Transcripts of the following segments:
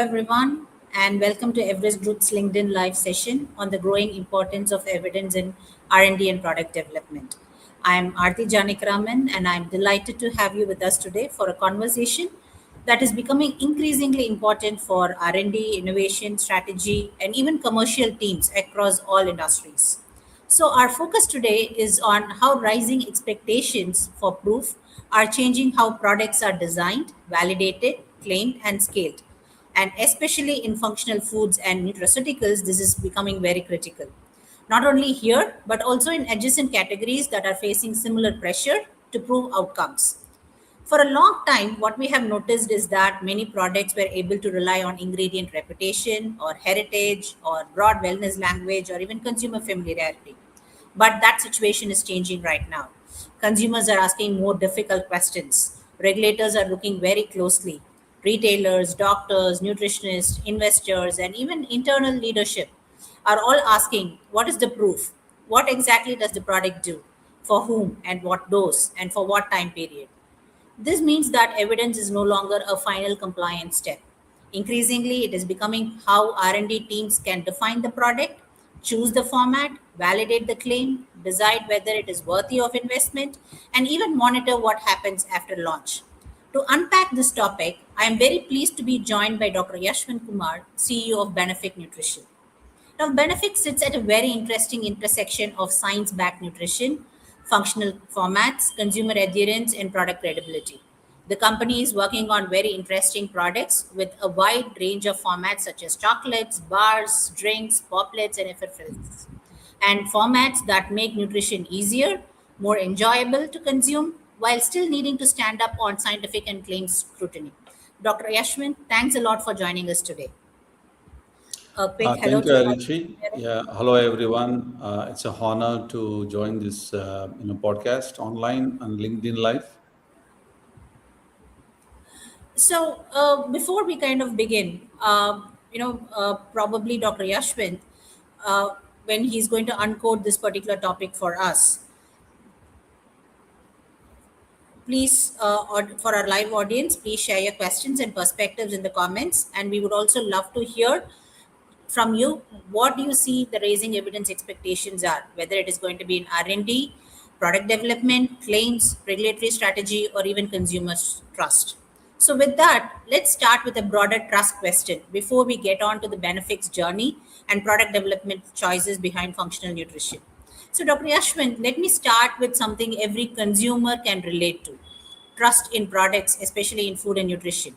everyone, and welcome to Everest Group's LinkedIn Live session on the growing importance of evidence in R&D and product development. I am Aarthi Janakiraman, and I'm delighted to have you with us today for a conversation that is becoming increasingly important for R&D, innovation, strategy, and even commercial teams across all industries. So, our focus today is on how rising expectations for proof are changing how products are designed, validated, claimed, and scaled. And especially in functional foods and nutraceuticals, this is becoming very critical. Not only here, but also in adjacent categories that are facing similar pressure to prove outcomes. For a long time, what we have noticed is that many products were able to rely on ingredient reputation or heritage or broad wellness language or even consumer familiarity. But that situation is changing right now. Consumers are asking more difficult questions. Regulators are looking very closely. Retailers, doctors, nutritionists, investors, and even internal leadership are all asking what is the proof? What exactly does the product do? For whom and what dose and for what time period? This means that evidence is no longer a final compliance step. Increasingly, it is becoming how R&D teams can define the product, choose the format, validate the claim, decide whether it is worthy of investment, and even monitor what happens after launch. To unpack this topic, I am very pleased to be joined by Dr. Yashawant Kumar, CEO of Benefic Nutrition. Now, Benefic sits at a very interesting intersection of science backed nutrition, functional formats, consumer adherence, and product credibility. The company is working on very interesting products with a wide range of formats such as chocolates, bars, drinks, poplets, and effervescents, and formats that make nutrition easier, more enjoyable to consume, while still needing to stand up on scientific and claims scrutiny. Dr. Yashwin, thanks a lot for joining us today. A quick hello Thank you, to our. Arichi. Yeah, hello everyone. It's an honor to join this podcast online on LinkedIn Live. So, before we kind of begin, probably Dr. Yashwant, when he's going to uncode this particular topic for us, please, for our live audience, please share your questions and perspectives in the comments. And we would also love to hear from you what do you see the raising evidence expectations are, whether it is going to be in R&D, product development, claims, regulatory strategy, or even consumer trust. So with that, let's start with a broader trust question before we get on to the benefits journey and product development choices behind functional nutrition. So Dr. Yashwin, let me start with something every consumer can relate to: trust in products, especially in food and nutrition.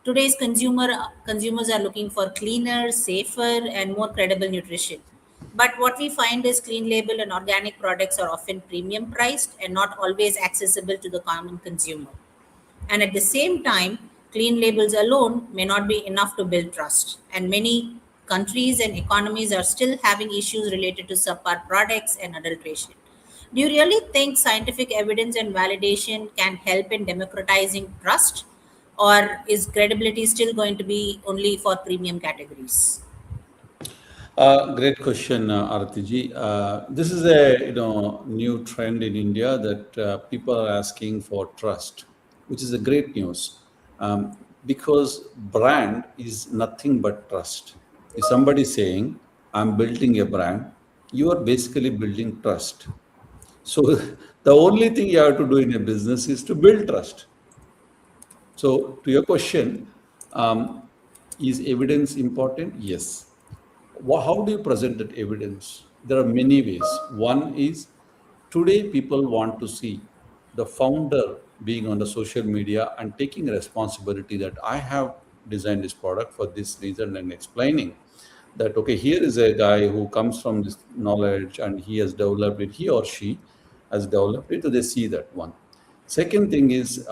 Today's consumers are looking for cleaner, safer, and more credible nutrition. But what we find is clean label and organic products are often premium priced and not always accessible to the common consumer. And at the same time, clean labels alone may not be enough to build trust. And many countries and economies are still having issues related to subpar products and adulteration. Do you really think scientific evidence and validation can help in democratizing trust? Or is credibility still going to be only for premium categories? Great question, Aarthi ji. This is a new trend in India that people are asking for trust, which is a great news, because brand is nothing but trust. If somebody is saying, "I'm building a brand," you are basically building trust. So the only thing you have to do in a business is to build trust. So to your question, is evidence important? Yes. How do you present that evidence? There are many ways. One is today people want to see the founder being on the social media and taking responsibility that I have designed this product for this reason and explaining that, okay, here is a guy who comes from this knowledge and he has developed it, he or she has developed it, so they see that one. Second thing is,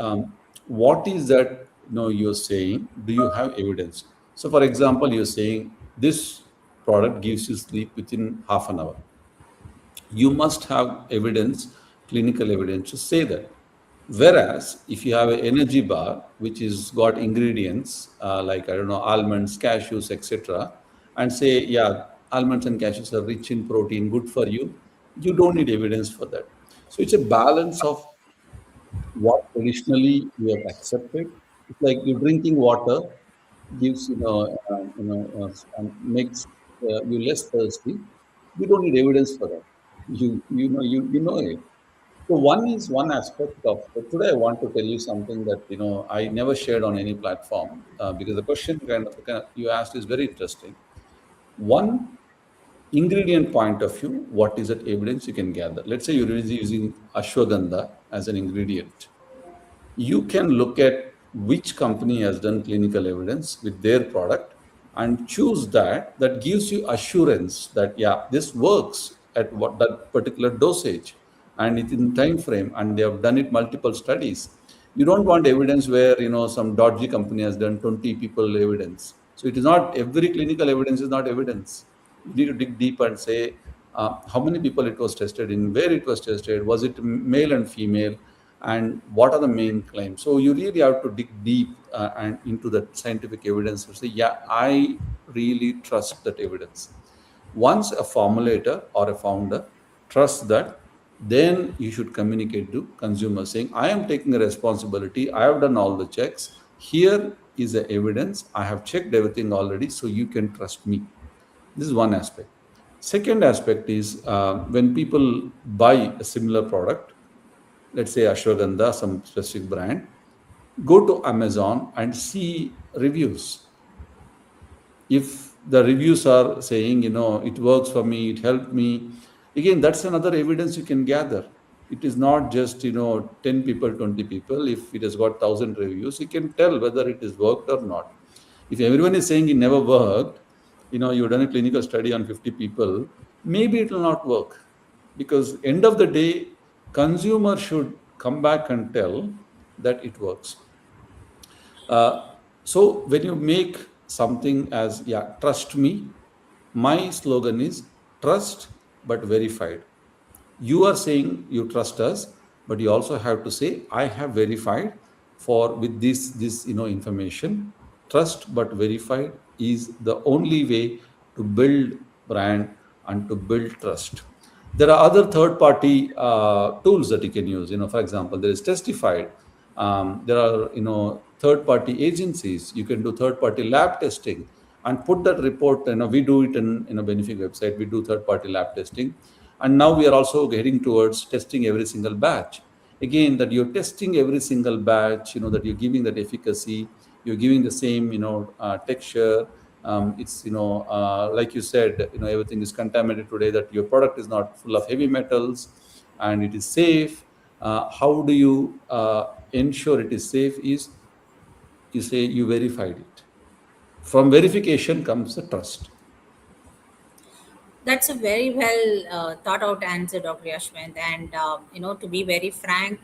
what is that you're saying? Do you have evidence? So, for example, you're saying this product gives you sleep within half an hour. You must have evidence, clinical evidence to say that. Whereas if you have an energy bar which is got ingredients like I don't know almonds, cashews, etc., and say yeah, almonds and cashews are rich in protein, good for you, you don't need evidence for that. So it's a balance of what traditionally we have accepted. It's like you're drinking water. gives makes you less thirsty. You don't need evidence for that. You know it. So one is one aspect of. But today I want to tell you something that I never shared on any platform, because the question kind of you asked is very interesting. One ingredient point of view, what is that evidence you can gather? Let's say you're really using ashwagandha as an ingredient. You can look at which company has done clinical evidence with their product and choose that gives you assurance that yeah, this works at what that particular dosage and within time frame, and they have done it multiple studies. You don't want evidence where some dodgy company has done 20 people evidence. So it is not every clinical evidence is not evidence. You need to dig deep and say how many people it was tested in, where it was tested, was it male and female, and what are the main claims. So you really have to dig deep and into the scientific evidence to say, yeah, I really trust that evidence. Once a formulator or a founder trusts that, then you should communicate to consumers saying, I am taking a responsibility. I have done all the checks. Here is the evidence. I have checked everything already, so you can trust me. This is one aspect. Second aspect is when people buy a similar product, let's say ashwagandha, some specific brand, go to Amazon and see reviews. If the reviews are saying, it works for me, it helped me, again, that's another evidence you can gather. It is not just, 10 people, 20 people. If it has got 1,000 reviews, you can tell whether it is worked or not. If everyone is saying it never worked, you've done a clinical study on 50 people, maybe it will not work. Because end of the day, consumer should come back and tell that it works. So when you make something as, yeah, trust me, my slogan is trust but verified. You are saying you trust us, but you also have to say, I have verified for with this information. Trust but verified is the only way to build brand and to build trust. There are other third party tools that you can use. For example, there is Testified. There are third party agencies. You can do third party lab testing and put that report. We do it in a Benefic website. We do third party lab testing, and now we are also heading towards testing every single batch. Again, that you're testing every single batch. That you're giving that efficacy. You're giving the same texture. It's like you said, everything is contaminated today. That your product is not full of heavy metals, and it is safe. How do you ensure it is safe? Is you say you verified it. From verification comes the trust. That's a very well thought out answer, Dr. Yashwant. And, to be very frank,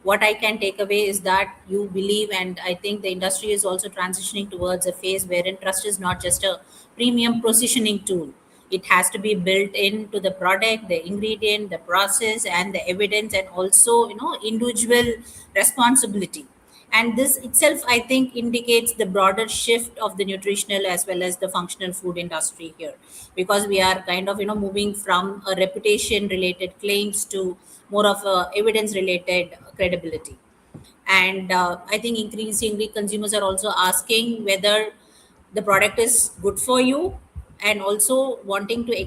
what I can take away is that you believe, and I think the industry is also transitioning towards a phase wherein trust is not just a premium positioning tool. It has to be built into the product, the ingredient, the process, and the evidence, and also, individual responsibility. And this itself, I think, indicates the broader shift of the nutritional as well as the functional food industry here, because we are kind of moving from a reputation related claims to more of a evidence related credibility. And I think increasingly consumers are also asking whether the product is good for you, and also wanting to be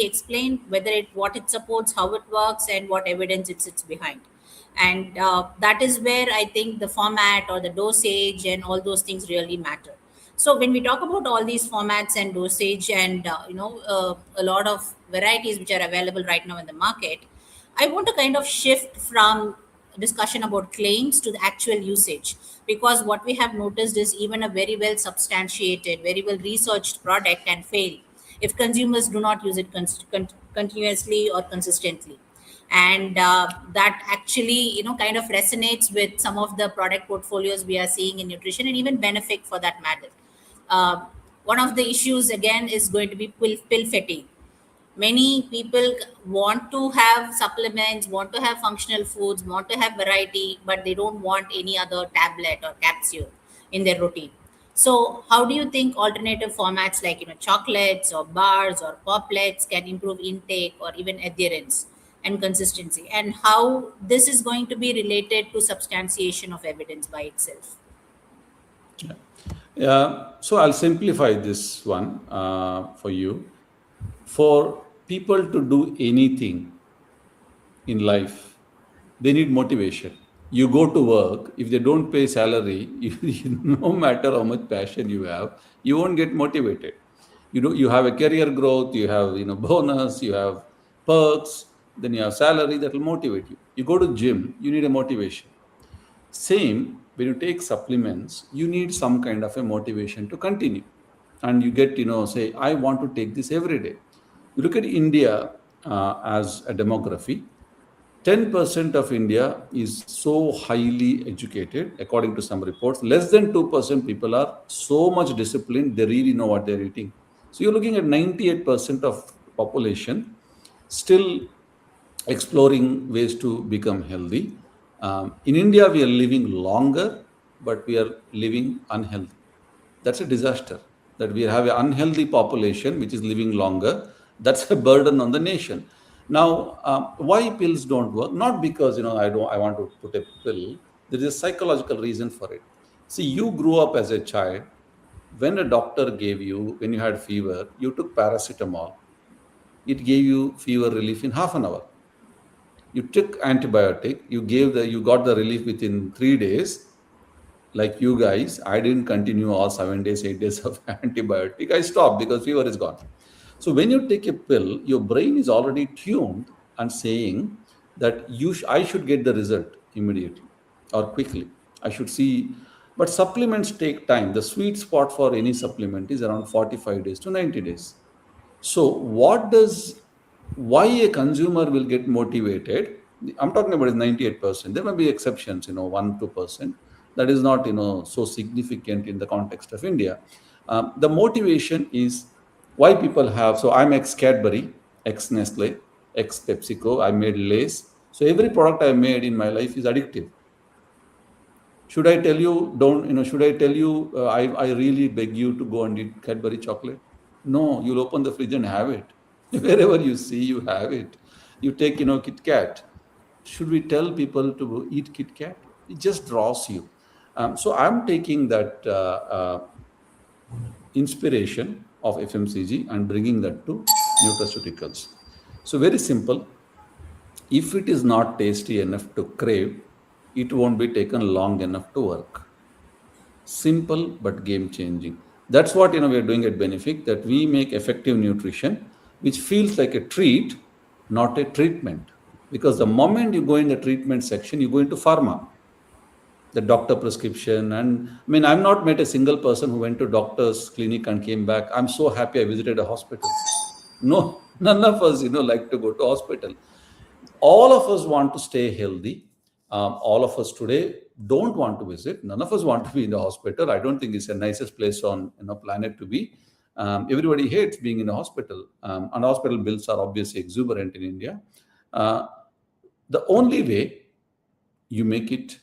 explained whether it what it supports, how it works, and what evidence it sits behind. And that is where I think the format or the dosage and all those things really matter. So when we talk about all these formats and dosage and a lot of varieties which are available right now in the market, I want to kind of shift from discussion about claims to the actual usage, because what we have noticed is even a very well substantiated, very well researched product can fail if consumers do not use it continuously or consistently. And that actually kind of resonates with some of the product portfolios we are seeing in nutrition, and even Benefic for that matter. uh, One of the issues again is going to be pill fatigue. Many people want to have supplements, want to have functional foods, want to have variety, but they don't want any other tablet or capsule in their routine. So how do you think alternative formats like chocolates or bars or poplets can improve intake or even adherence and consistency, and how this is going to be related to substantiation of evidence by itself? Yeah. So I'll simplify this one for you. For people to do anything in life, they need motivation. You go to work, if they don't pay salary, no matter how much passion you have, you won't get motivated. You have a career growth, you have bonus, you have perks, then you have salary that will motivate you. You go to gym, you need a motivation. Same, when you take supplements, you need some kind of a motivation to continue. And you get, say, I want to take this every day. You look at India as a demography, 10% of India is so highly educated, according to some reports. Less than 2% people are so much disciplined, they really know what they're eating. So you're looking at 98% of population still exploring ways to become healthy. In India, we are living longer, but we are living unhealthy. That's a disaster. That we have an unhealthy population which is living longer. That's a burden on the nation. Now, why pills don't work? Not because I want to put a pill. There is a psychological reason for it. See, you grew up as a child. When a doctor gave you, when you had fever, you took paracetamol. It gave you fever relief in half an hour. You took antibiotic, you got the relief within 3 days. Like you guys, I didn't continue all 7 days, 8 days of antibiotic. I stopped because fever is gone. So when you take a pill, your brain is already tuned and saying that I should get the result immediately or quickly. I should see. But supplements take time. The sweet spot for any supplement is around 45 days to 90 days. So, why a consumer will get motivated? I'm talking about is 98%. There may be exceptions, 1, 2%. That is not, so significant in the context of India. The motivation is why people have. So, I'm ex Cadbury, ex Nestle, ex PepsiCo. I made Lays. So, every product I made in my life is addictive. Should I tell you, don't, should I tell you, I really beg you to go and eat Cadbury chocolate? No, you'll open the fridge and have it. Wherever you see, you have it. You take, Kit Kat. Should we tell people to eat Kit Kat? It just draws you. So I'm taking that inspiration of FMCG and bringing that to nutraceuticals. So very simple. If it is not tasty enough to crave, it won't be taken long enough to work. Simple but game changing. That's what we're doing at Benefic, that we make effective nutrition which feels like a treat, not a treatment. Because the moment you go in the treatment section, you go into pharma, the doctor prescription. And I mean, I've not met a single person who went to doctor's clinic and came back, I'm so happy I visited a hospital. No, none of us like to go to hospital. All of us want to stay healthy. All of us today don't want to visit. None of us want to be in the hospital. I don't think it's the nicest place on planet to be. Everybody hates being in a hospital, and hospital bills are obviously exuberant in India. Uh, the only way you make it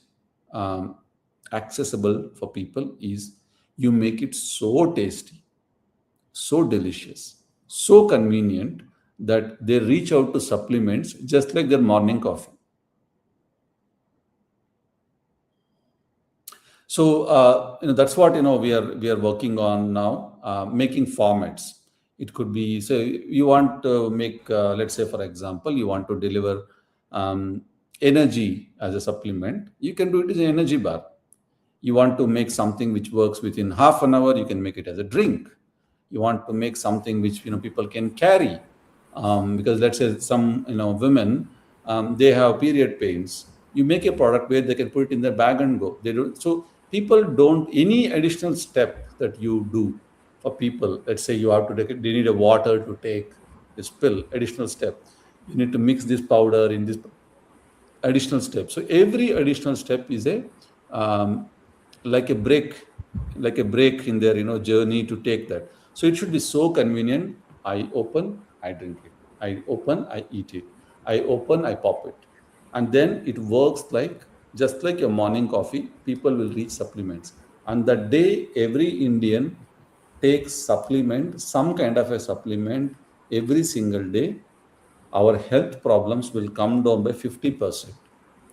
accessible for people is you make it so tasty, so delicious, so convenient that they reach out to supplements just like their morning coffee. So that's what we are working on now, making formats. It could be, so you want to make, let's say for example, you want to deliver um, energy as a supplement. You can do it as an energy bar. You want to make something which works within half an hour, you can make it as a drink. You want to make something which people can carry, because let's say some women, they have period pains. You make a product where they can put it in their bag and go. They don't. So people don't, any additional step that you do for people, let's say you have to take it, they need a water to take this pill, additional step, you need to mix this powder in this, additional step. So every additional step is a um, like a break, in their journey to take that. So it should be so convenient. I open, I drink it. I open, I eat it. I open, I pop it, and then it works like just like your morning coffee. People will reach supplements, and that day every Indian takes supplement, some kind of a supplement every single day. Our health problems will come down by 50%,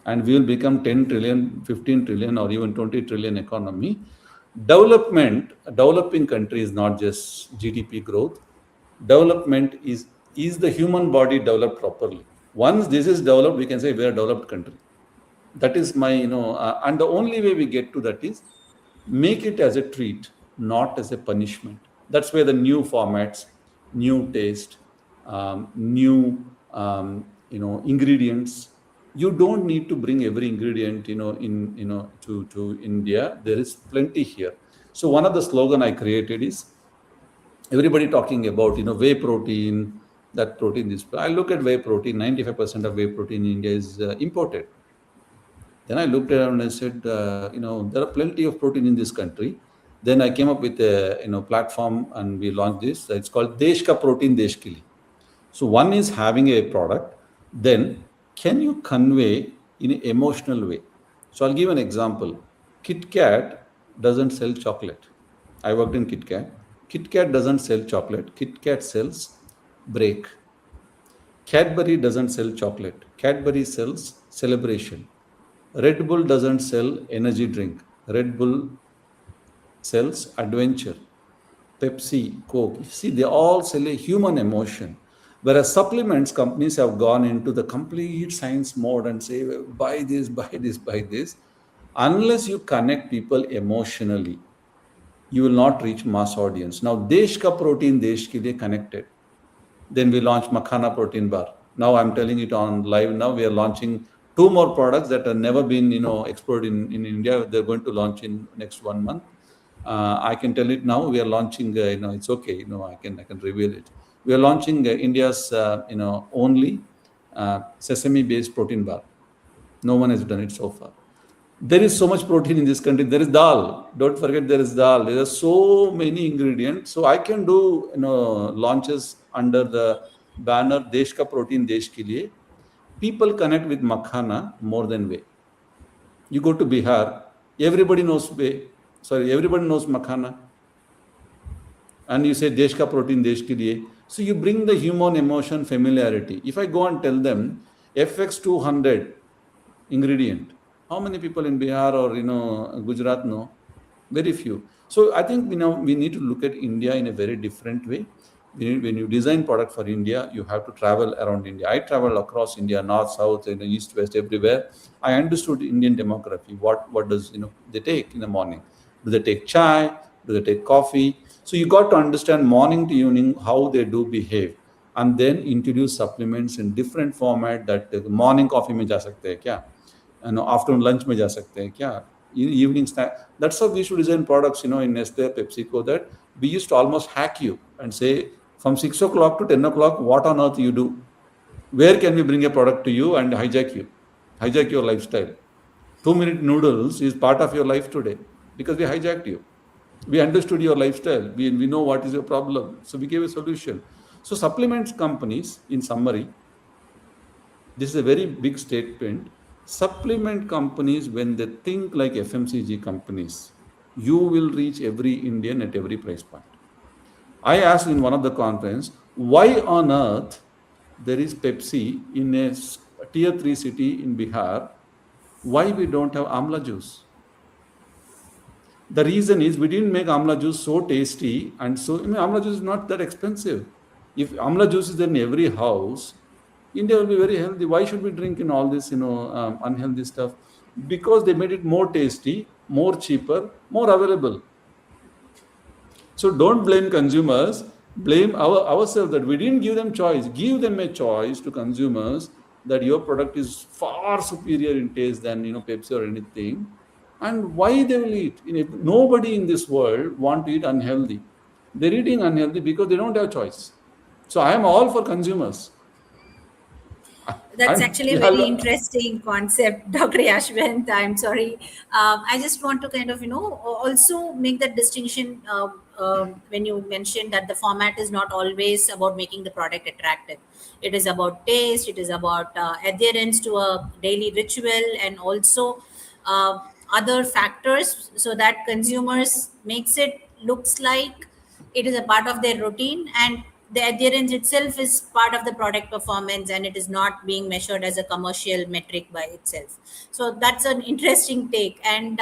and we will become 10 trillion, 15 trillion, or even 20 trillion economy Developing country is not just GDP growth. Development is the human body developed properly. Once this is developed, we can say we are a developed country. That is my, and the only way we get to that is make it as a treat, not as a punishment. That's where the new formats, new taste, new ingredients. You don't need to bring every ingredient to India. There is plenty here. So one of the slogan I created is everybody talking about whey protein, that protein, this. I look at whey protein. 95% of whey protein in India is imported. Then I looked around and I said, there are plenty of protein in this country. Then I came up with a platform and we launched this. It's called Desh Ka Protein Desh Ke Liye. So one is having a product. Then can you convey in an emotional way? So I'll give an example. Kit Kat doesn't sell chocolate. I worked in Kit Kat. Kit Kat doesn't sell chocolate. Kit Kat sells break. Cadbury doesn't sell chocolate. Cadbury sells celebration. Red Bull doesn't sell energy drink. Red Bull sells adventure. Pepsi, Coke. See, they all sell a human emotion. Whereas supplements companies have gone into the complete science mode and say, buy this, buy this, buy this. Unless you connect people emotionally, you will not reach mass audience. Now, Desh Ka Protein Desh Ke Liye connected. Then we launched Makhana protein bar. Now I'm telling it on live. Now we are launching two more products that have never been, explored in India. They're going to launch in next 1 month. I can tell it now. We are launching. It's okay. I can reveal it. We are launching India's, only sesame-based protein bar. No one has done it so far. There is so much protein in this country. There is dal. Don't forget there is dal. There are so many ingredients. So I can do launches under the banner Desh Ka Protein Desh Ke Liye. People connect with makhana more than whey. You go to Bihar, everybody knows whey. Sorry, everybody knows makhana. And you say Desh Ka Protein Desh Ke Liye. So you bring the human emotion familiarity. If I go and tell them FX200 ingredient, how many people in Bihar or Gujarat know? Very few. So I think we need to look at India in a very different way. When you design product for India, you have to travel around India. I travel across India, north, south, east, west, everywhere. I understood Indian demography. What does they take in the morning? Do they take chai? Do they take coffee? So you got to understand morning to evening how they do behave, and then introduce supplements in different format. That morning coffee में जा सकते हैं क्या? Afternoon lunch में जा सकते हैं क्या? Evening snack. That's how we should design products. In Nestle, PepsiCo, that we used to almost hack you and say from 6 o'clock to 10 o'clock, what on earth you do? Where can we bring a product to you and hijack your lifestyle? 2-minute noodles is part of your life today because we hijacked you. We understood your lifestyle. We know what is your problem. So we gave a solution. So supplements companies, in summary, this is a very big statement. Supplement companies, when they think like FMCG companies, you will reach every Indian at every price point. I asked in one of the conference, why on earth there is Pepsi in a tier 3 city in Bihar? Why we don't have Amla juice? The reason is we didn't make Amla juice so tasty, and so Amla juice is not that expensive. If Amla juice is in every house, India will be very healthy. Why should we drink in all this, unhealthy stuff? Because they made it more tasty, more cheaper, more available. So don't blame consumers, blame ourselves that we didn't give them choice. Give them a choice to consumers that your product is far superior in taste than Pepsi or anything. And why they will eat? Nobody in this world want to eat unhealthy. They're eating unhealthy because they don't have choice. So I am all for consumers. That's And actually a very interesting concept, Dr. Yashwant. I'm sorry. I just want to kind of, also make that distinction when you mentioned that the format is not always about making the product attractive. It is about taste, it is about adherence to a daily ritual, and also other factors, so that consumers makes it looks like it is a part of their routine, and the adherence itself is part of the product performance, and it is not being measured as a commercial metric by itself. So that's an interesting take. And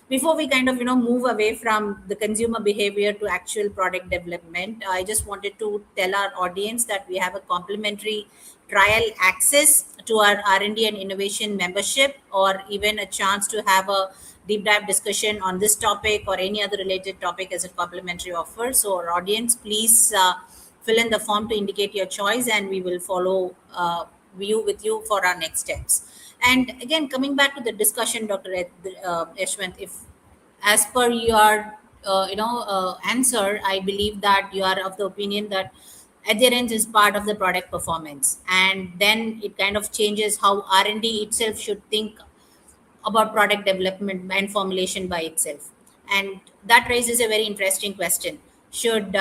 Before we kind of move away from the consumer behavior to actual product development, I just wanted to tell our audience that we have a complimentary trial access to our R&D and innovation membership, or even a chance to have a deep dive discussion on this topic or any other related topic as a complimentary offer. So our audience, please fill in the form to indicate your choice, and we will follow you with you for our next steps. And again, coming back to the discussion, Dr. Yashwant, if as per your answer, I believe that you are of the opinion that adherence is part of the product performance, and then it kind of changes how R&D itself should think about product development and formulation by itself. And that raises a very interesting question. Should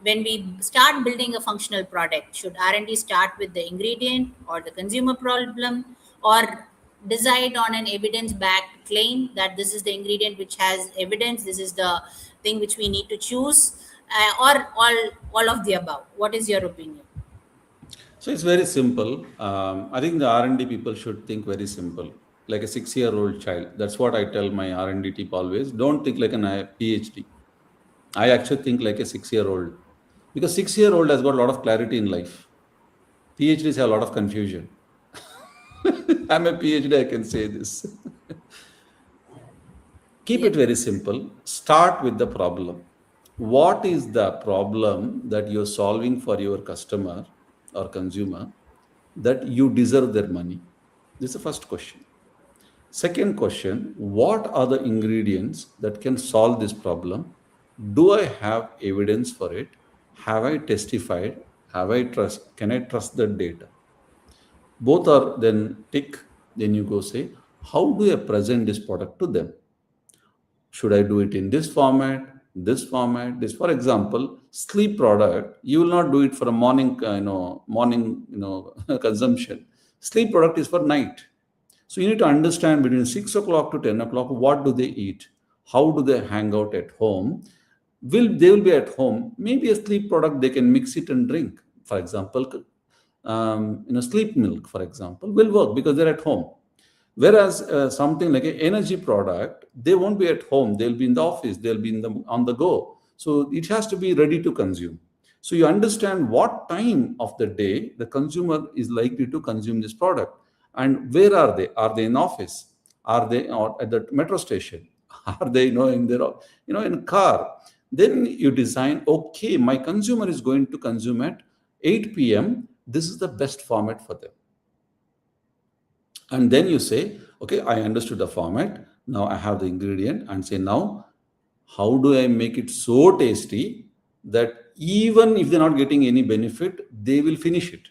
when we start building a functional product, should R&D start with the ingredient or the consumer problem, or decide on an evidence backed claim that this is the ingredient which has evidence, this is the thing which we need to choose, or all of the above? What is your opinion? So it's very simple. I think the R&D people should think very simple, like a 6-year-old child. That's what I tell my R&D team always. Don't think like a PhD. I actually think like a 6-year-old, because 6-year-old has got a lot of clarity in life. PhDs have a lot of confusion. I'm a PhD, I can say this. Keep Yeah. it very simple. Start with the problem. What is the problem that you're solving for your customer or consumer that you deserve their money? This is the first question. Second question, what are the ingredients that can solve this problem? Do I have evidence for it? Have I testified? Can I trust the data? Both are then tick. Then you go say, how do I present this product to them? Should I do it in this format, this format, this? For example, sleep product, you will not do it for a morning consumption. Sleep product is for night. So you need to understand between 6 o'clock to 10 o'clock, what do they eat? How do they hang out at home? They will be at home? Maybe a sleep product they can mix it and drink. For example, sleep milk, for example, will work because they're at home. Whereas something like an energy product, they won't be at home. They'll be in the office. They'll be on the go. So it has to be ready to consume. So you understand what time of the day the consumer is likely to consume this product, and where are they? Are they in office? Are they or at the metro station? Are they in their in a car? Then you design. Okay, my consumer is going to consume at 8 p.m. This is the best format for them. And then you say, okay, I understood the format. Now I have the ingredient, and say, now how do I make it so tasty that even if they're not getting any benefit, they will finish it?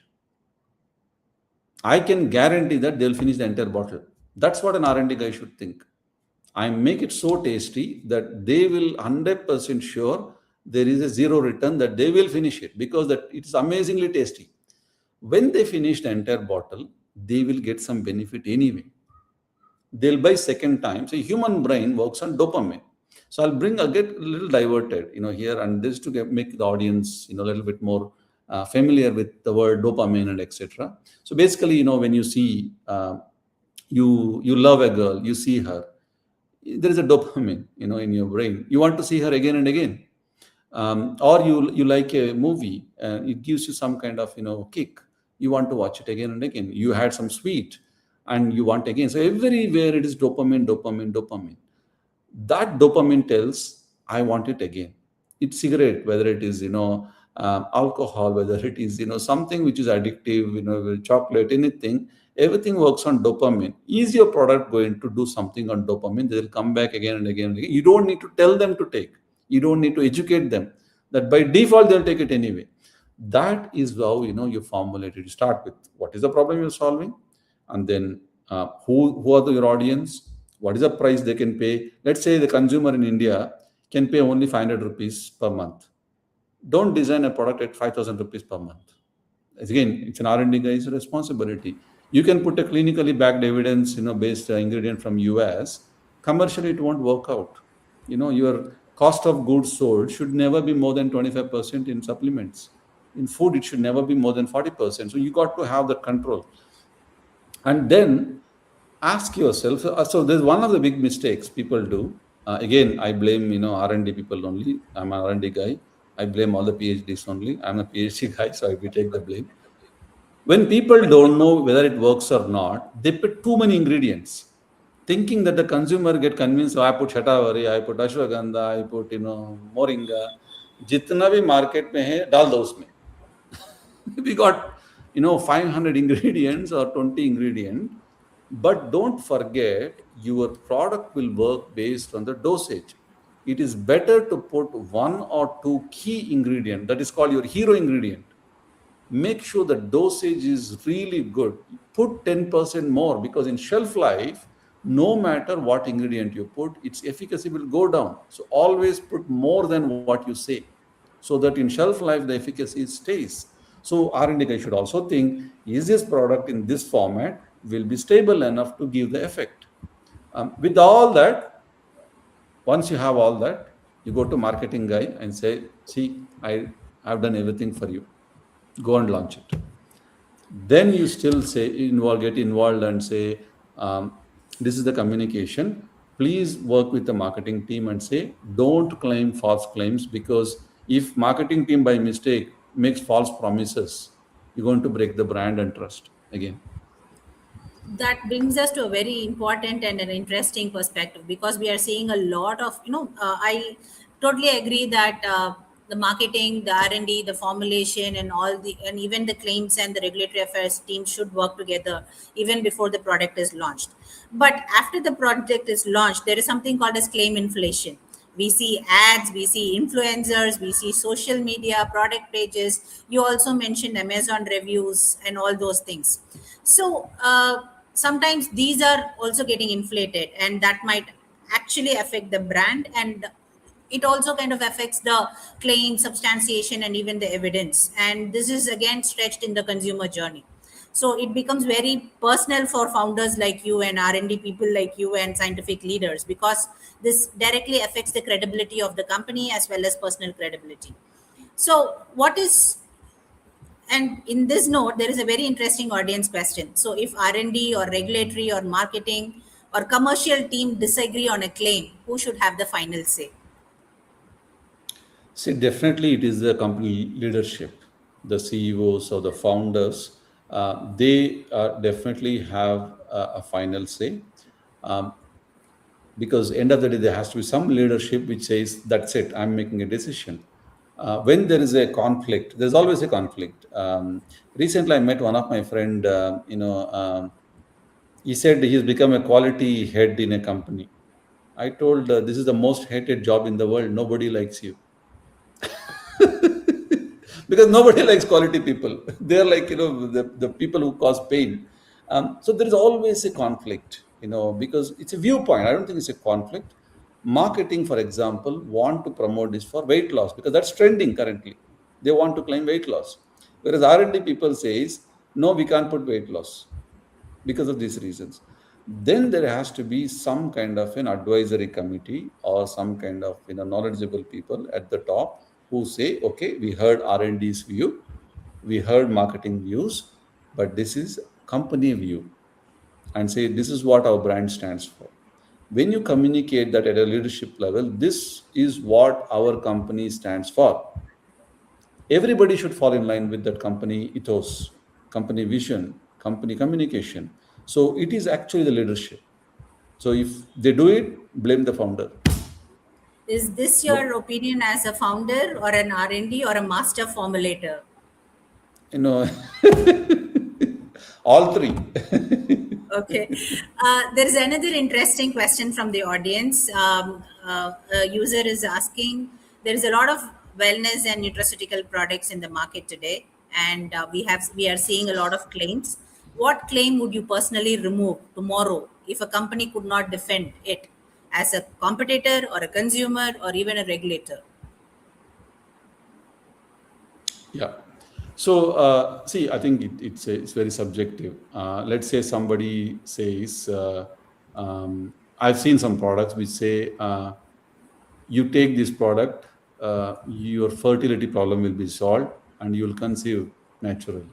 I can guarantee that they'll finish the entire bottle. That's what an R&D guy should think. I make it so tasty that they will 100% sure there is a zero return, that they will finish it because that it's amazingly tasty. When they finish the entire bottle, they will get some benefit anyway. They'll buy second time. So human brain works on dopamine. So I'll get a little diverted, here, and this to make the audience, a little bit more familiar with the word dopamine and etc. So basically, when you see, you love a girl, you see her, there is a dopamine, in your brain. You want to see her again and again. Or you like a movie, and it gives you some kind of kick. You want to watch it again and again. You had some sweet and you want again. So everywhere it is dopamine, dopamine, dopamine. That dopamine tells, I want it again. It's cigarette, whether it is alcohol, whether it is something which is addictive, chocolate, anything. Everything works on dopamine. Is your product going to do something on dopamine? They'll come back again and again and again. You don't need to tell them to take. You don't need to educate them. That by default they'll take it anyway. That is how you formulate it. You start with what is the problem you're solving, and then who are your audience, what is the price they can pay. Let's say the consumer in India can pay only 500 rupees per month. Don't design a product at 5,000 rupees per month. Again, it's an R&D guy's responsibility. You can put a clinically backed evidence based ingredient from US. Commercially it won't work out. Your cost of goods sold should never be more than 25% in supplements. In food it should never be more than 40%. So you got to have that control. And then ask yourself, so there's one of the big mistakes people do. Again, I blame R&D people only. I'm an R&D guy. I blame all the PhDs only. I'm a PhD guy, so I will take the blame. When people don't know whether it works or not, they put too many ingredients, thinking that the consumer get convinced. Oh, I put shatavari, I put ashwagandha, I put moringa, जितना भी market में है डाल दो उसमें. We got 500 ingredients or 20 ingredient, but don't forget your product will work based on the dosage. It is better to put one or two key ingredient, that is called your hero ingredient. Make sure the dosage is really good. Put 10% more, because in shelf life, no matter what ingredient you put, its efficacy will go down. So always put more than what you say, so that in shelf life the efficacy stays. So R&D guy should also think, is this product in this format will be stable enough to give the effect. With all that, once you have all that, you go to marketing guy and say, see, I've done everything for you, go and launch it. Then you still get involved and say, this is the communication. Please work with the marketing team and say, don't claim false claims, because if marketing team by mistake makes false promises, you're going to break the brand and trust again. That brings us to a very important and an interesting perspective, because we are seeing a lot of I totally agree that the marketing, the R&D, the formulation, and all the, and even the claims and the regulatory affairs team should work together even before the product is launched. But after the product is launched, there is something called as claim inflation. We see ads, we see influencers, we see social media product pages. You also mentioned Amazon reviews and all those things. So sometimes these are also getting inflated, and that might actually affect the brand, and it also kind of affects the claim substantiation and even the evidence, and this is again stretched in the consumer journey. So it becomes very personal for founders like you and R&D people like you and scientific leaders, because this directly affects the credibility of the company as well as personal credibility. So what is, and in this note, there is a very interesting audience question. So if R&D or regulatory or marketing or commercial team disagree on a claim, who should have the final say? See, definitely it is the company leadership, the CEOs or the founders. They definitely have a final say. Um, because end of the day there has to be some leadership which says, that's it, I'm making a decision. When there is a conflict, there's always a conflict. Recently I met one of my friend, he said he's become a quality head in a company. I told, this is the most hated job in the world, nobody likes you. Because nobody likes quality people. They're like, the people who cause pain. So there is always a conflict, because it's a viewpoint. I don't think it's a conflict. Marketing, for example, want to promote this for weight loss because that's trending currently. They want to claim weight loss. Whereas R&D people says, no, we can't put weight loss because of these reasons. Then there has to be some kind of an advisory committee or some kind of knowledgeable people at the top who say, okay, we heard R&D's view, we heard marketing views, but this is company view, and say this is what our brand stands for. When you communicate that at a leadership level, this is what our company stands for, everybody should fall in line with that company ethos, company vision, company communication. So it is actually the leadership. So if they do it, blame the founder. Is this No, your opinion as a founder or an R&D or a master formulator? you know all three. Okay. There is another interesting question from the audience. A user is asking, there is a lot of wellness and nutraceutical products in the market today, and we are seeing a lot of claims. What claim would you personally remove tomorrow if a company could not defend it as a competitor or a consumer or even a regulator? Yeah. So, see, I think it's very subjective. Let's say somebody says, I've seen some products which say, you take this product, your fertility problem will be solved and you will conceive naturally.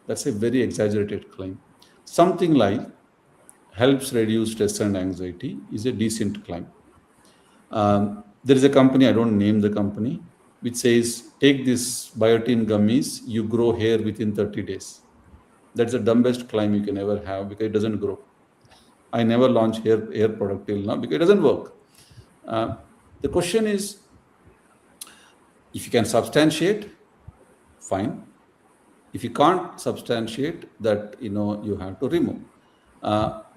That's a very exaggerated claim. Something like helps reduce stress and anxiety is a decent claim. There is a company, I don't name the company, which says, take this biotin gummies, you grow hair within 30 days. That's the dumbest claim you can ever have, because it doesn't grow. I never launch hair product till now because it doesn't work. uh, the question is, if you can substantiate, fine. If you can't substantiate that, you have to remove.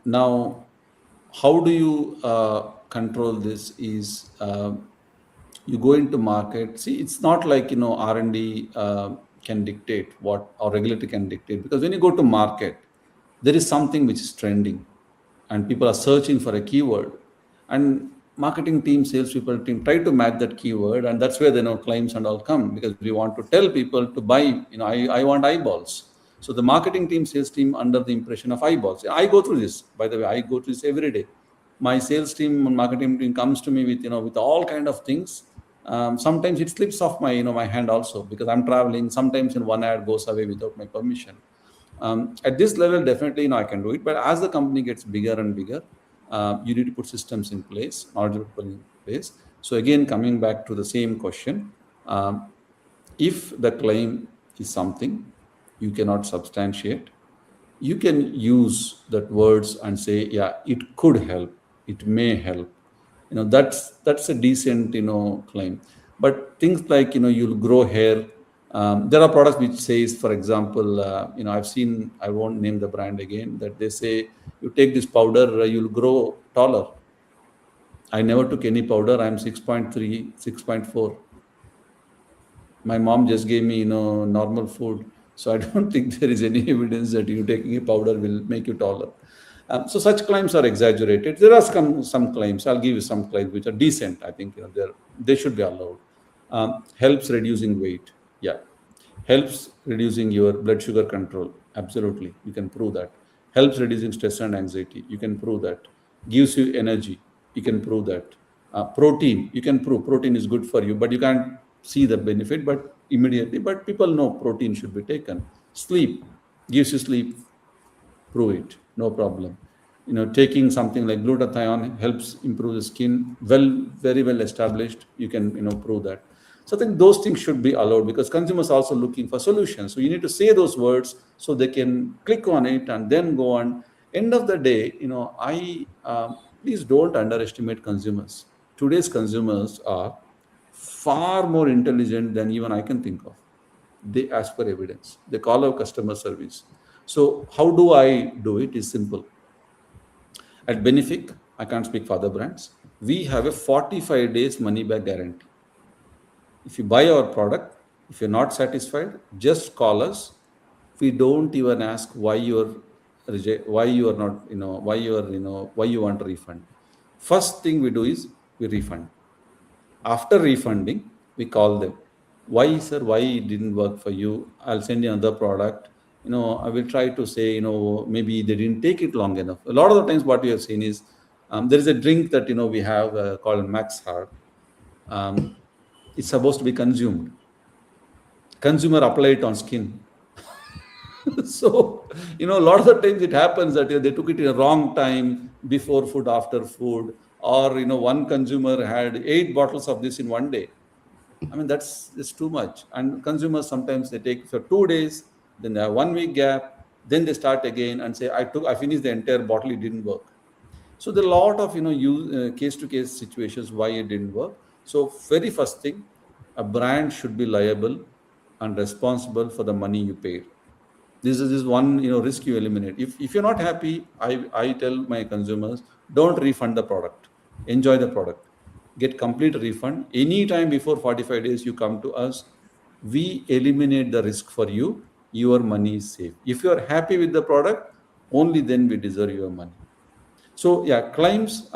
Now, how do you control this is, you go into market. See, it's not like, R&D can dictate what, or regulator can dictate, because when you go to market, there is something which is trending and people are searching for a keyword, and marketing team, salespeople team try to match that keyword, and that's where claims and all come, because we want to tell people to buy. I want eyeballs. So the marketing team, sales team, under the impression of eyeballs. I go through this, by the way. I go through this every day. My sales team and marketing team comes to me with, with all kind of things. Sometimes it slips off my, my hand also, because I'm traveling. Sometimes in one ad goes away without my permission. At this level, definitely, I can do it. But as the company gets bigger and bigger, you need to put systems in place, knowledgeable people in place. So again, coming back to the same question, if the claim is something you cannot substantiate, you can use that words and say, yeah, it could help, it may help. That's a decent, claim. But things like, you'll grow hair. There are products which says, for example, I've seen, I won't name the brand again, that they say, you take this powder, you'll grow taller. I never took any powder. I'm 6.3, 6.4. My mom just gave me, normal food. So I don't think there is any evidence that you taking a powder will make you taller. So such claims are exaggerated. There are some claims. I'll give you some claims which are decent. I think, they should be allowed. Helps reducing weight. Yeah. Helps reducing your blood sugar control. Absolutely. You can prove that. Helps reducing stress and anxiety. You can prove that. Gives you energy. You can prove that. Protein. You can prove protein is good for you, but you can't see the benefit but immediately. But people know protein should be taken. Sleep. Gives you sleep. Prove it. No problem. Taking something like glutathione helps improve the skin. Very well established. You can, prove that. So I think those things should be allowed, because consumers are also looking for solutions. So you need to say those words so they can click on it and then go on. End of the day, please don't underestimate consumers. Today's consumers are far more intelligent than even I can think of. They ask for evidence. They call our customer service. So how do I do it? Is simple. At Benefic, I can't speak for other brands, we have a 45 days money back guarantee. If you buy our product, if you're not satisfied, just call us. We don't even ask why you are not, why you want a refund. First thing we do is we refund. After refunding, we call them. Why, sir? Why it didn't work for you? I'll send you another product. I will try to say, maybe they didn't take it long enough. A lot of the times, what we have seen is, there is a drink that we have called Max Hard. It's supposed to be consumed. Consumer apply it on skin. So, a lot of the times it happens that they took it in a wrong time, before food, after food, or, one consumer had 8 bottles of this in one day. I mean, that's too much. And consumers, sometimes they take for 2 days, then they have 1 week gap, then they start again and say, I finished the entire bottle, it didn't work. So there are a lot of, case-to-case situations why it didn't work. So very first thing, a brand should be liable and responsible for the money you paid. This is one, risk you eliminate. If you're not happy, I tell my consumers, don't refund the product. Enjoy the product. Get complete refund. Anytime before 45 days you come to us, we eliminate the risk for you. Your money is safe. If you're happy with the product, only then we deserve your money. So yeah, claims,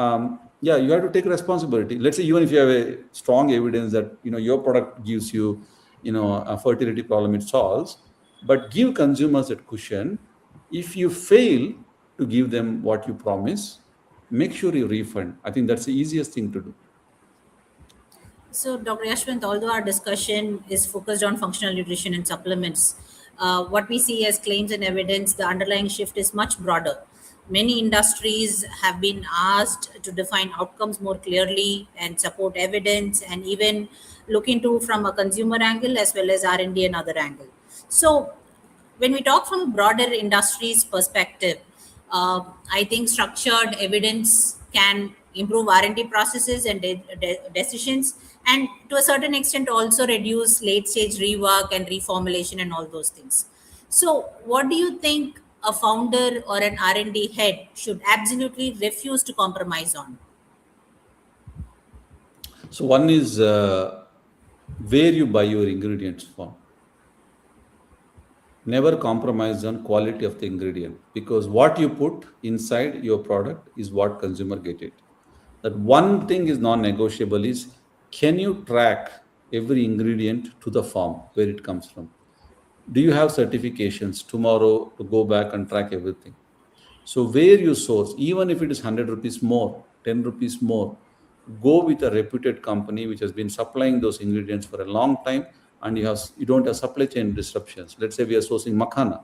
you have to take responsibility. Let's say even if you have a strong evidence that your product gives you, a fertility problem, it solves, but give consumers that cushion. If you fail to give them what you promise, make sure you refund. I think that's the easiest thing to do. So, Dr. Yashwant, although our discussion is focused on functional nutrition and supplements, what we see as claims and evidence, the underlying shift is much broader. Many industries have been asked to define outcomes more clearly and support evidence and even look into from a consumer angle as well as R&D and other angle. So when we talk from a broader industry's perspective, I think structured evidence can improve R&D processes and decisions, and to a certain extent also reduce late stage rework and reformulation and all those things. So what do you think a founder or an R&D head should absolutely refuse to compromise on? So one is where you buy your ingredients from. Never compromise on quality of the ingredient, because what you put inside your product is what consumer get it. That one thing is non-negotiable is, can you track every ingredient to the farm where it comes from? Do you have certifications tomorrow to go back and track everything? So where you source, even if it is 100 rupees more, 10 rupees more, go with a reputed company which has been supplying those ingredients for a long time, and you don't have supply chain disruptions. Let's say we are sourcing makhana.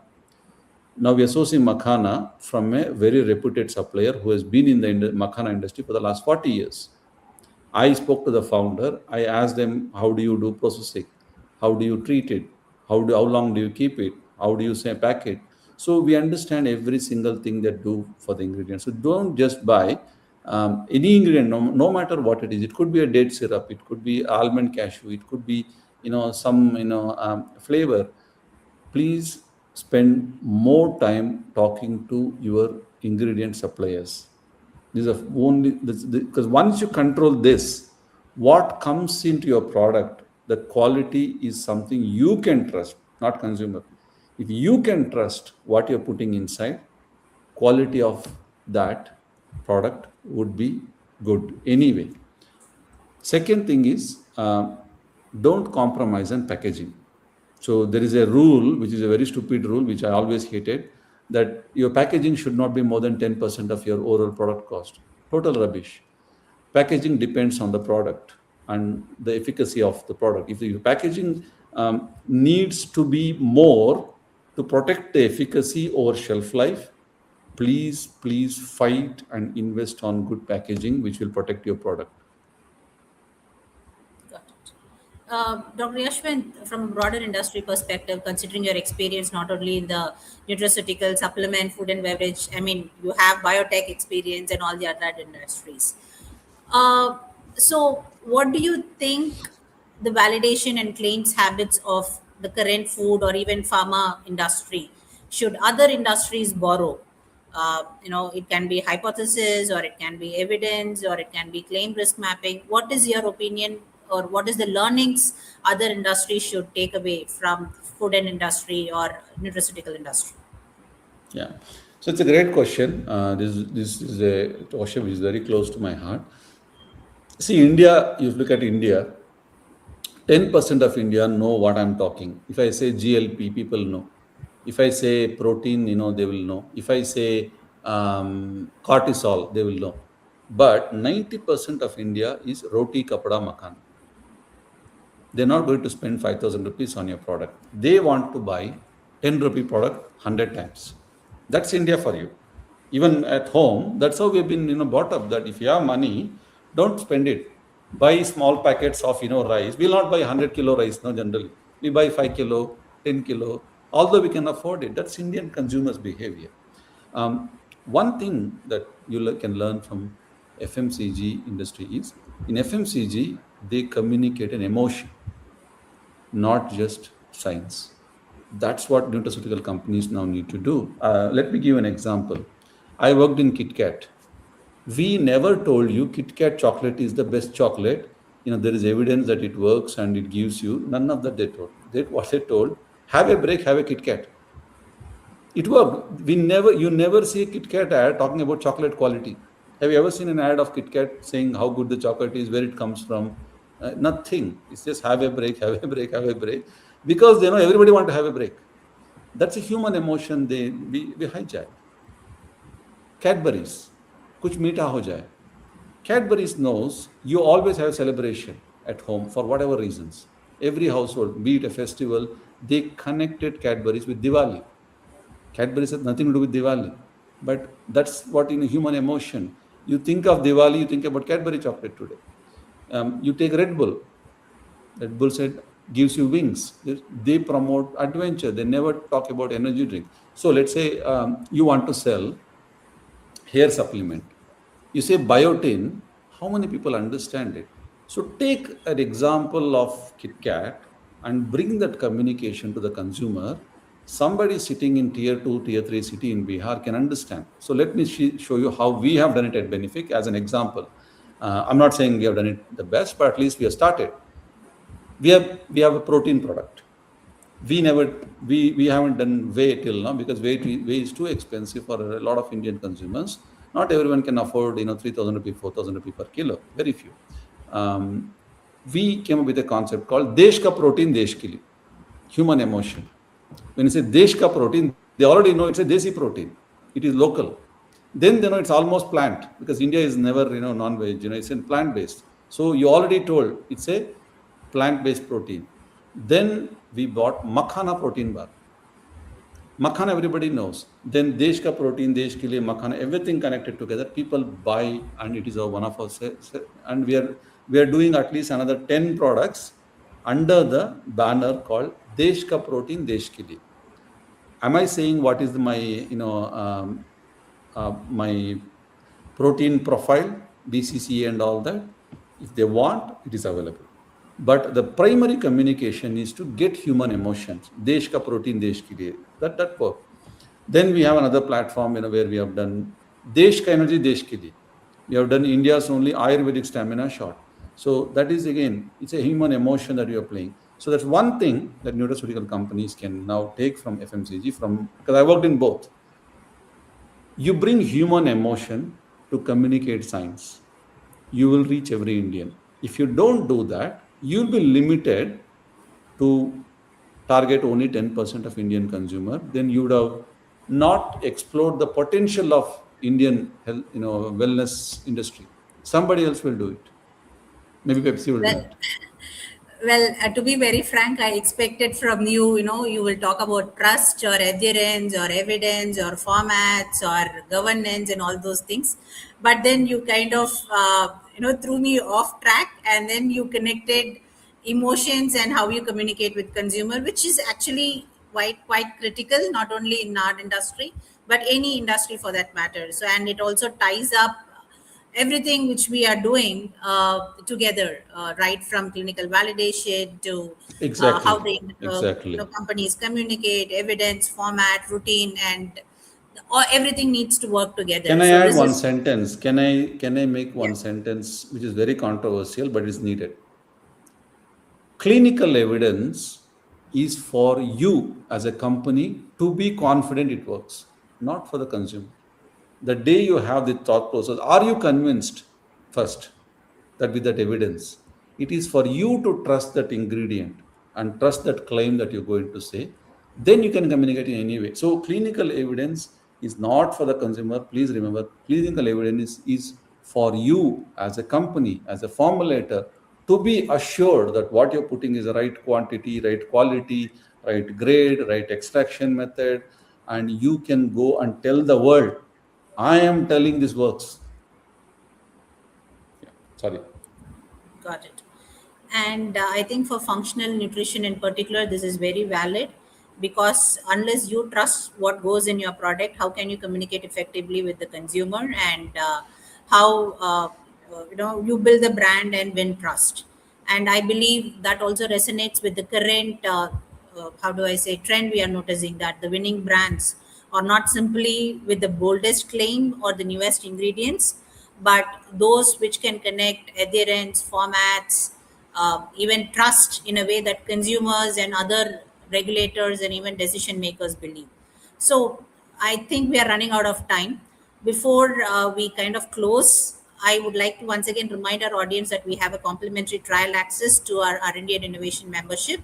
Now we are sourcing makhana from a very reputed supplier who has been in the makhana industry for the last 40 years. I spoke to the founder. I asked them, how do you do processing? How do you treat it? How long do you keep it? How do you say pack it? So we understand every single thing that do for the ingredients. So don't just buy any ingredient, no matter what it is. It could be a date syrup. It could be almond cashew. It could be some flavor. Please spend more time talking to your ingredient suppliers. These are only because once you control this, what comes into your product, the quality is something you can trust, not consumer. If you can trust what you're putting inside, quality of that product would be good anyway. Second thing is, don't compromise on packaging. So there is a rule, which is a very stupid rule, which I always hated, that your packaging should not be more than 10% of your overall product cost. Total rubbish. Packaging depends on the product and the efficacy of the product. If the packaging needs to be more to protect the efficacy over shelf life, please fight and invest on good packaging, which will protect your product. Got it. Dr. Yashwant, from a broader industry perspective, considering your experience not only in the nutraceutical, supplement, food and beverage, I mean, you have biotech experience and all the other industries. Uh, so, what do you think the validation and claims habits of the current food or even pharma industry should other industries borrow? It can be hypothesis or it can be evidence or it can be claim risk mapping. What is your opinion, or what is the learnings other industries should take away from food and industry or nutraceutical industry? Yeah. So it's a great question. This is a question which is very close to my heart. See, India, you look at India, 10% of India know what I'm talking. If I say GLP, people know. If I say protein, they will know. If I say cortisol, they will know. But 90% of India is roti, kapada, makan. They're not going to spend 5,000 rupees on your product. They want to buy 10 rupee product 100 times. That's India for you. Even at home, that's how we've been brought up, that if you have money, don't spend it. Buy small packets of rice. We'll not buy 100 kilo rice, no, generally. We buy 5 kilo, 10 kilo, although we can afford it. That's Indian consumers' behavior. One thing that you can learn from FMCG industry is, in FMCG, they communicate an emotion, not just science. That's what nutraceutical companies now need to do. Let me give an example. I worked in KitKat. We never told you KitKat chocolate is the best chocolate. There is evidence that it works and it gives you. None of that they told. What they told, have a break, have a KitKat. It worked. You never see a KitKat ad talking about chocolate quality. Have you ever seen an ad of KitKat saying how good the chocolate is, where it comes from? Nothing. It's just have a break, have a break, have a break. Because everybody want to have a break. That's a human emotion we hijack. Cadbury's, kuch meetha ho jaye. Cadbury's knows you always have a celebration at home for whatever reasons. Every household, be it a festival, they connected Cadbury's with Diwali. Cadbury's has nothing to do with Diwali. But that's what in human emotion. You think of Diwali, you think about Cadbury chocolate today. You take Red Bull. Red Bull said gives you wings. They promote adventure. They never talk about energy drink. So let's say you want to sell hair supplement. You say biotin, how many people understand it? So take an example of KitKat and bring that communication to the consumer. Somebody sitting in tier 2, tier 3 city in Bihar can understand. So let me show you how we have done it at Benefic as an example. I'm not saying we have done it the best, but at least we have started. We have a protein product. We haven't done whey till now because whey is too expensive for a lot of Indian consumers. Not everyone can afford 3,000 rupees, 4,000 rupees per kilo. Very few. We came up with a concept called Desh Ka Protein Desh Ke Liye, human emotion. When you say Desh Ka Protein, they already know it's a Desi protein. It is local. Then they know it's almost plant because India is never non-veg. It's in plant-based. So you already told it's a plant-based protein. Then we bought makhana protein bar. Makhana everybody knows. Then Desh ka protein, Desh ke liye makhana, everything connected together. People buy, and it is one of our and we are doing at least another 10 products under the banner called Desh ka protein, Desh ke liye. Am I saying what is my my protein profile, BCCA and all that? If they want, it is available. But the primary communication is to get human emotions. Desh ka protein, desh ke liye. That work. Then we have another platform, where we have done Desh ka energy, desh ke liye. We have done India's only Ayurvedic stamina shot. So that is again, it's a human emotion that you are playing. So that's one thing that nutraceutical companies can now take from FMCG. Because I worked in both. You bring human emotion to communicate science. You will reach every Indian. If you don't do that, you'll be limited to target only 10% of Indian consumer. Then you would have not explored the potential of Indian health, wellness industry. Somebody else will do it. Maybe Pepsi will do Well, it. to be very frank, I expected from you, you will talk about trust or adherence or evidence or formats or governance and all those things. But then you kind of, threw me off track, and then you connected emotions and how you communicate with consumer, which is actually quite critical, not only in our industry, but any industry for that matter. So, and it also ties up everything which we are doing together, right from clinical validation to how Exactly. the Exactly. companies communicate, evidence, format, routine, and everything needs to work together. Can I So add this one is, sentence? Can I make yeah, one sentence which is very controversial but is needed? Clinical evidence is for you as a company to be confident it works, not for the consumer. The day you have the thought process, are you convinced first that with that evidence? It is for you to trust that ingredient and trust that claim that you're going to say. Then you can communicate in any way. So, clinical evidence is not for the consumer. Please remember, clinical evidence is for you as a company, as a formulator, to be assured that what you're putting is the right quantity, right quality, right grade, right extraction method, and you can go and tell the world, I am telling this works. Yeah, sorry. got it. And I think for functional nutrition in particular, this is very valid, because unless you trust what goes in your product, how can you communicate effectively with the consumer, and how you build the brand and win trust. And I believe that also resonates with the current, how do I say, trend we are noticing, that the winning brands are not simply with the boldest claim or the newest ingredients, but those which can connect adherence, formats, even trust in a way that consumers and other regulators and even decision makers believe. So I think we are running out of time. Before we kind of close, I would like to once again remind our audience that we have a complimentary trial access to our R&D and innovation membership,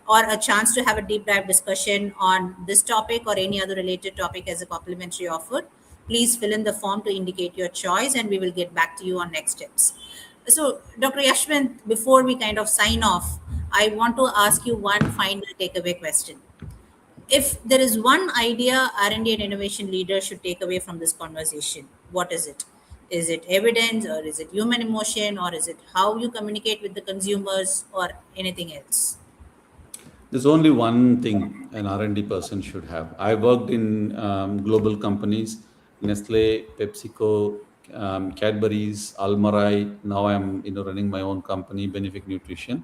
or a chance to have a deep dive discussion on this topic or any other related topic as a complimentary offer. Please fill in the form to indicate your choice, and we will get back to you on next steps. So, Dr. Yashwant, before we kind of sign off, I want to ask you one final takeaway question. If there is one idea R&D and innovation leaders should take away from this conversation, what is it? Is it evidence, or is it human emotion, or is it how you communicate with the consumers, or anything else? There's only one thing an R&D person should have. I worked in global companies, Nestle, PepsiCo, Cadbury's, Almarai. Now I'm running my own company, Benefic Nutrition.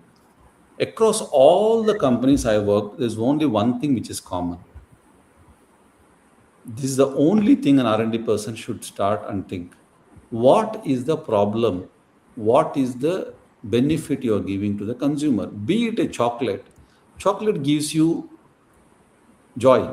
Across all the companies I worked, there's only one thing which is common. This is the only thing an R&D person should start and think. What is the problem? What is the benefit you are giving to the consumer? Be it a chocolate. Chocolate gives you joy.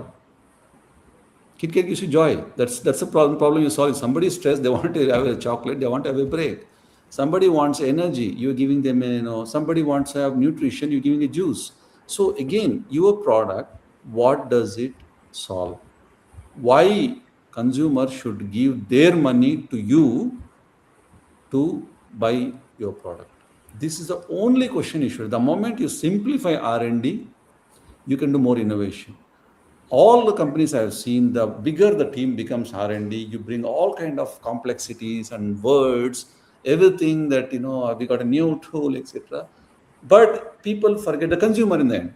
KitKat gives you joy. That's a problem you solve. If somebody is stressed, they want to have a chocolate, they want to have a break. Somebody wants energy, you're giving them somebody wants to have nutrition, you're giving a juice. So again, your product, what does it solve? Why consumer should give their money to you to buy your product? This is the only question you should. The moment you simplify R&D, you can do more innovation. All the companies I've seen, the bigger the team becomes R&D, you bring all kind of complexities and words, everything that we got a new tool, etc. But people forget the consumer in the end.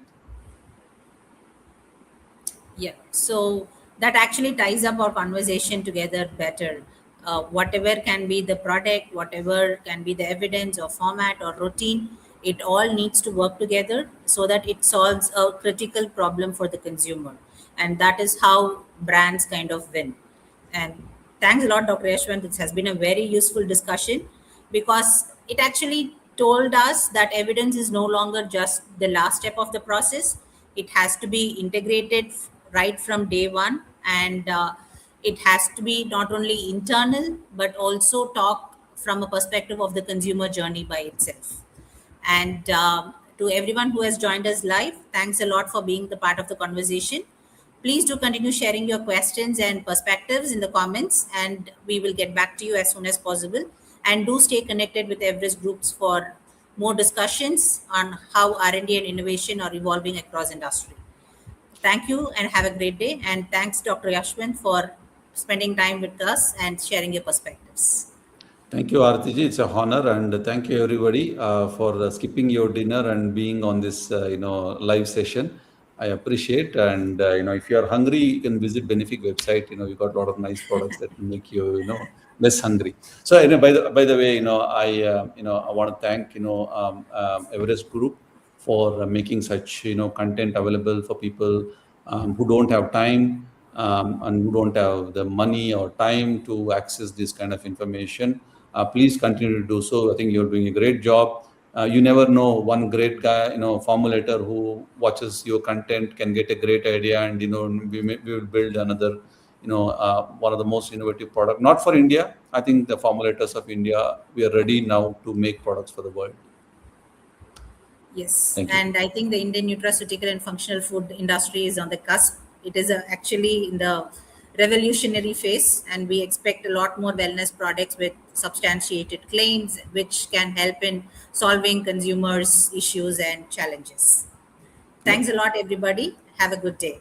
Yeah, so that actually ties up our conversation together better. Whatever can be the product, whatever can be the evidence or format or routine, it all needs to work together so that it solves a critical problem for the consumer. And that is how brands kind of win. And thanks a lot, Dr. Yashwant. This has been a very useful discussion because it actually told us that evidence is no longer just the last step of the process. It has to be integrated right from day one, and it has to be not only internal but also talk from a perspective of the consumer journey by itself. And to everyone who has joined us live, thanks a lot for being the part of the conversation. Please do continue sharing your questions and perspectives in the comments, and we will get back to you as soon as possible. And do stay connected with Everest Groups for more discussions on how R&D and innovation are evolving across industry. Thank you and have a great day. And thanks, Dr. Yashwant, for spending time with us and sharing your perspectives. Thank you, Aarthi. It's a honor, and thank you everybody for skipping your dinner and being on this live session. I appreciate, and if you are hungry, you can visit Benefic website. We got a lot of nice products that will make you less hungry. So by the way, I want to thank Everest Group for making such content available for people who don't have time and who don't have the money or time to access this kind of information. Please continue to do so. I think you're doing a great job. You never know, one great guy, formulator who watches your content can get a great idea, and we will build another, one of the most innovative product. Not for India. I think the formulators of India, we are ready now to make products for the world. Yes, Thank you. and I think the Indian nutraceutical and functional food industry is on the cusp. It is actually in the revolutionary phase, and we expect a lot more wellness products with substantiated claims, which can help in solving consumers' issues and challenges. Yep. Thanks a lot, everybody. Have a good day.